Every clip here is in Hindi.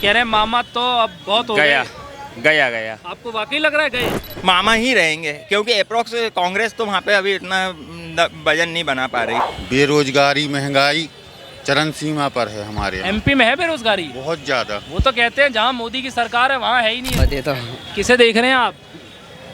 कह रहे हैं मामा तो अब बहुत हो गया गए। गया गया आपको वाकई लग रहा है गए? मामा ही रहेंगे क्योंकि अप्रोक्स कांग्रेस तो वहाँ पे अभी इतना वजन नहीं बना पा रही। बेरोजगारी महंगाई चरम सीमा पर है हमारे यहाँ। एमपी में है बेरोजगारी? बहुत ज़्यादा। वो तो कहते हैं जहाँ मोदी की सरकार है वहाँ है ही नहीं है। देता किसे देख रहे हैं आप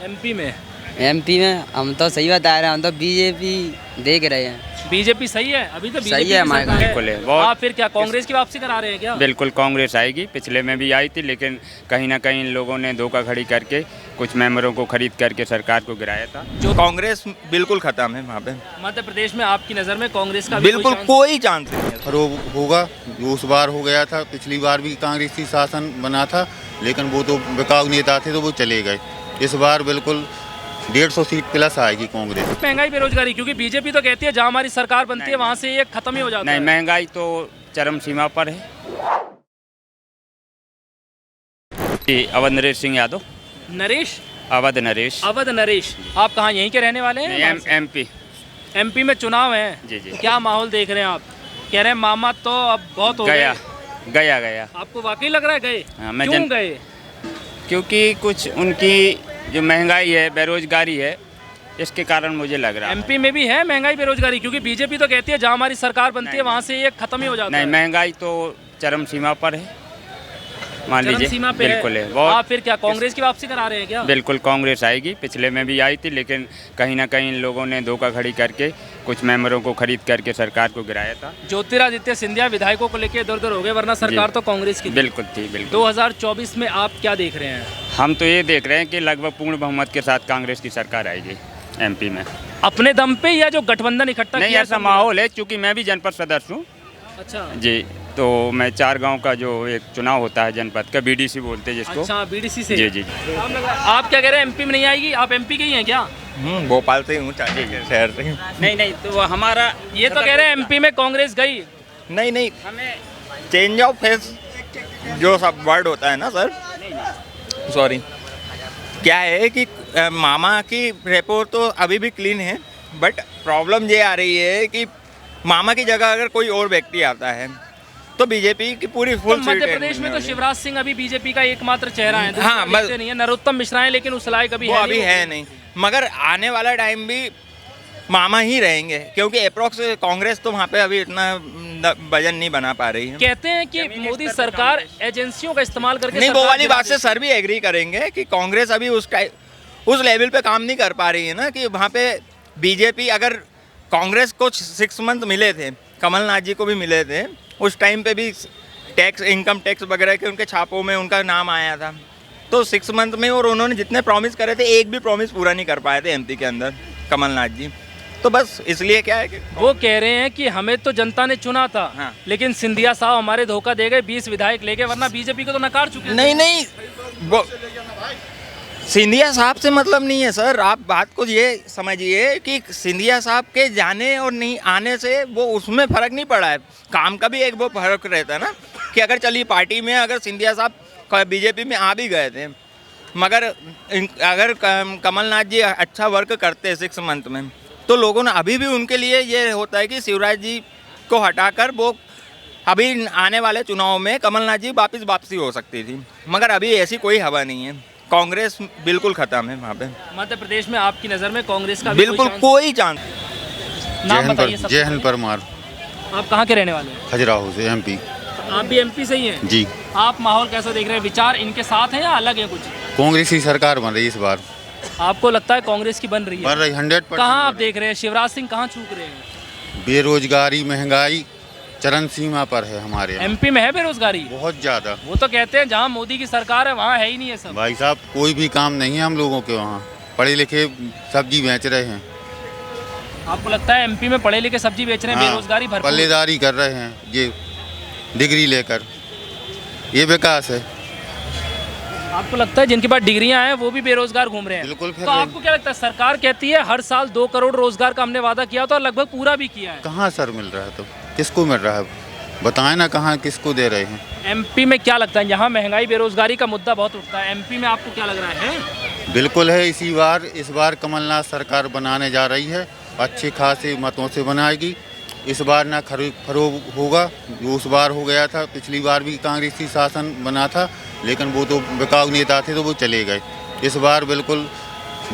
एमपी में? एमपी में हम तो सही बता रहे हैं, हम तो बीजेपी देख रहे हैं। बीजेपी सही है? अभी तो सही बीजेपी है हमारे सरकार बिल्कुल है, बहुत- आप फिर क्या कांग्रेस की वापसी करा रहे हैं क्या? बिल्कुल कांग्रेस आएगी। पिछले में भी आई थी, लेकिन कहीं ना कहीं इन लोगों ने धोखाधड़ी करके कुछ मेंबरों को खरीद करके सरकार को गिराया था। जो कांग्रेस बिल्कुल खत्म है वहाँ पे। मध्य प्रदेश में आपकी नज़र में कांग्रेस का भी बिल्कुल कोई कोई चांस नहीं है। और वो होगा जो उस बार हो गया था, पिछली बार भी कांग्रेसी शासन बना था, लेकिन वो तो बिकाऊ नेता थे तो वो चले गए। इस बार बिल्कुल 150 सीट प्लस आएगी कांग्रेस। महंगाई बेरोजगारी, क्योंकि बीजेपी तो कहती है जहाँ हमारी सरकार बनती है वहाँ से ये खत्म ही हो जाता नहीं, है। महंगाई तो चरम सीमा पर है। जी, अवध नरेश सिंह यादव। नरेश? अवध नरेश। अवध नरेश। आप कहाँ यहीं के रहने वाले हैं? एमपी। एमपी में चुनाव है। जी जी। क्या माहौल देख रहे हैं आप? कह रहे हैं मामा तो अब बहुत हो गया गए। गया गया आपको वाकई लग रहा है गए? हाँ, मैं क्यों गए? क्योंकि कुछ उनकी जो महंगाई है, बेरोजगारी है, इसके कारण मुझे लग रहा है। एमपी में भी है महंगाई बेरोजगारी, क्योंकि बीजेपी तो कहती है जहाँ हमारी सरकार बनती है वहाँ से ये खत्म ही हो जाता नहीं, है। महंगाई तो चरम सीमा पर है, मान चरम लीजिए। सीमा पे बिल्कुल है, आप बहुत। फिर क्या कांग्रेस की वापसी करा रहे हैं क्या? बिल्कुल कांग्रेस आएगी। पिछले में भी आई थी, लेकिन कहीं ना कहीं इन लोगों ने धोखाधड़ी करके कुछ मेंबरों को खरीद करके सरकार को गिराया था। ज्योतिरादित्य सिंधिया विधायकों को लेकर इधर उधर हो गए, वरना सरकार तो कांग्रेस की थी। बिल्कुल थी, बिल्कुल। 2024 में आप क्या देख रहे हैं? हम तो ये देख रहे हैं कि लगभग पूर्ण बहुमत के साथ कांग्रेस की सरकार आएगी एमपी में। अपने दम पे या जो गठबंधन इकट्ठा नहीं, किया ऐसा सब माहौल है, क्योंकि मैं भी जनपद सदस्य हूँ। अच्छा जी, तो मैं 4 गांव का जो एक चुनाव होता है जनपद का, बीडीसी बोलते हैं जिसको। अच्छा, बीडीसी से। जी जी। आप क्या कह रहे हैं एमपी में नहीं आएगी? आप एमपी के ही हैं क्या? भोपाल से हूँ, चाची के शहर से हूँ। नहीं, तो हमारा ये तो कह रहे हैं एमपी में कांग्रेस गई। नहीं, हमें चेंज ऑफ फेस जो सब वर्ड होता है ना सर, सॉरी, क्या है कि मामा की रेपो तो अभी भी क्लीन है, बट प्रॉब्लम ये आ रही है कि मामा की जगह अगर कोई और व्यक्ति आता है तो बीजेपी की पूरी तो फुल मध्य प्रदेश में तो शिवराज सिंह अभी बीजेपी का एकमात्र चेहरा है। हाँ, बस नहीं है, नरोत्तम मिश्रा है, लेकिन उस लायक अभी वो है अभी नहीं। है नहीं, मगर आने वाला टाइम भी मामा ही रहेंगे क्योंकि अप्रोक्स कांग्रेस तो वहाँ पे अभी इतना वजन नहीं बना पा रही है। कहते हैं कि मोदी सरकार एजेंसियों का इस्तेमाल करके नहीं, वो सरकार वाली गिरा बात से देती सर भी एग्री करेंगे कि कांग्रेस अभी उस लेवल पे काम नहीं कर पा रही है ना, कि वहाँ पे बीजेपी, अगर कांग्रेस को 6 मंथ मिले थे, कमलनाथ जी को भी मिले थे, उस टाइम पे भी टैक्स, इनकम टैक्स वगैरह के उनके छापों में उनका नाम आया था, तो 6 मंथ में, और उन्होंने जितने प्रॉमिस करे थे एक भी प्रॉमिस पूरा नहीं कर पाए थे एमपी के अंदर कमलनाथ जी। तो बस इसलिए क्या है कि वो कह रहे हैं कि हमें तो जनता ने चुना था, हाँ। लेकिन सिंधिया साहब हमारे धोखा दे गए, 20 विधायक लेके, वरना बीजेपी को तो नकार चुके थे। नहीं, वो सिंधिया साहब से मतलब नहीं है सर, आप बात को ये समझिए कि सिंधिया साहब के जाने और नहीं आने से वो उसमें फ़र्क नहीं पड़ा है, काम का भी एक वो फर्क रहता है ना, कि अगर चलिए पार्टी में अगर सिंधिया साहब बीजेपी में आ भी गए थे, मगर अगर कमलनाथ जी अच्छा वर्क करते 6 मंथ में, तो लोगों ने अभी भी उनके लिए ये होता है कि शिवराज जी को हटाकर वो अभी आने वाले चुनाव में कमलनाथ जी वापसी हो सकती थी, मगर अभी ऐसी कोई हवा नहीं है, कांग्रेस बिल्कुल खत्म है वहाँ पे। मध्य प्रदेश में आपकी नज़र में कांग्रेस का भी बिल्कुल कोई चांस। नाम बताइए सबसे जय हिंद परमार, पहले। आप कहाँ के रहने वाले हैं? खजुराहो से एमपी। आप भी एमपी से ही हैं? जी। आप माहौल कैसा देख रहे हैं? विचार इनके साथ हैं या अलग है कुछ? कांग्रेसी सरकार बन रही इस बार, आपको लगता है कांग्रेस की बन रही है? बन रही 100%। कहाँ आप देख रहे हैं शिवराज सिंह कहाँ चूक रहे हैं? बेरोजगारी महंगाई चरम सीमा पर है हमारे यहाँ। एमपी में है बेरोजगारी? बहुत ज़्यादा। वो तो कहते हैं जहाँ मोदी की सरकार है वहाँ है ही नहीं है सब। भाई साहब, कोई भी काम नहीं है हम लोगों के वहाँ, पढ़े लिखे सब्जी बेच रहे हैं। आपको लगता है एमपी में पढ़े लिखे सब्जी बेच रहे हैं, बेरोजगारी भरपूर? पल्लेदारी कर रहे हैं, ये डिग्री लेकर, ये विकास है। आपको लगता है जिनके पास डिग्रियां हैं वो भी बेरोजगार घूम रहे हैं? बिल्कुल। फिर तो आपको क्या लगता है, सरकार कहती है हर साल 2 करोड़ रोजगार का हमने वादा किया था और लगभग पूरा भी किया है? कहाँ सर मिल रहा है? तो किसको मिल रहा है बताएं ना, कहाँ किसको दे रहे हैं? एमपी में क्या लगता है, यहाँ महंगाई बेरोजगारी का मुद्दा बहुत उठता है, एमपी में आपको क्या लग रहा है? बिल्कुल है, इस बार कमलनाथ सरकार बनाने जा रही है, अच्छे खासे मतों से बनाएगी इस बार ना फरोग होगा। उस बार हो गया था, पिछली बार भी कांग्रेसी शासन बना था, लेकिन वो तो बिकाऊ नेता थे तो वो चले गए। इस बार बिल्कुल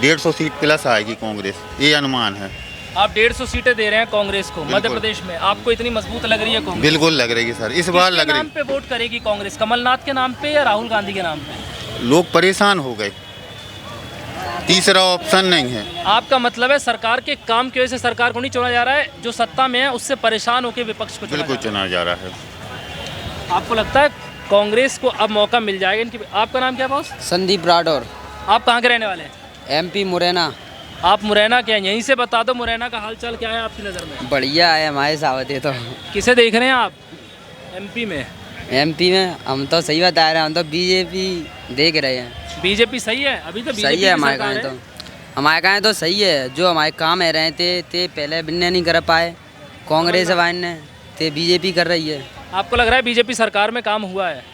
150 सीट प्लस आएगी कांग्रेस, ये अनुमान है। आप 150 सीटें दे रहे हैं कांग्रेस को मध्य बिल्कुल। प्रदेश में, आपको इतनी मजबूत लग रही है कांग्रेस? बिल्कुल लग रही है सर, इस बार किसके लग नाम रही। पे वोट करेगी कांग्रेस, कमलनाथ के नाम पे या राहुल गांधी के नाम पे? लोग परेशान हो गए, तीसरा ऑप्शन नहीं है। आपका मतलब है सरकार के काम की वजह से सरकार को नहीं चुना जा रहा है, जो सत्ता में है उससे परेशान होकर विपक्ष को चुना बिल्कुल जा रहा चुना जा रहा है। है। आपको लगता है कांग्रेस को अब मौका मिल जाएगा इनकी? आपका नाम क्या है बॉस? संदीप राठौर, आप कहाँ के रहने वाले हैं? एमपी मुरैना। आप मुरैना के हैं, यहीं से बता दो मुरैना का हालचाल क्या है आपकी नज़र में? बढ़िया है हमारे साथ है तो। किसे देख रहे हैं आप एमपी में? एमपी में हम तो सही बता रहे हैं, हम तो बीजेपी देख रहे हैं। बीजेपी सही है अभी तो? सही बीजेपी है हमारे कहाँ तो, हमारे कहाँ तो सही है। जो हमारे काम है रहे थे पहले बिन्ने नहीं कर पाए कांग्रेस वाले ने, ते बीजेपी कर रही है। आपको लग रहा है बीजेपी सरकार में काम हुआ है?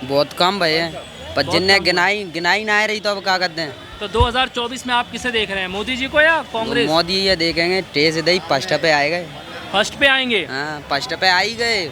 बहुत कम भय है, पर जिनने गिनाई ना आ रही तो अब क्या करते हैं। तो 2024 में आप किसे देख रहे हैं, मोदी जी को या कांग्रेस? मोदी ये देखेंगे, टेस दही फर्स्ट पे आए गए। फर्स्ट पे आएंगे? हाँ फर्स्ट पे आ ही गए।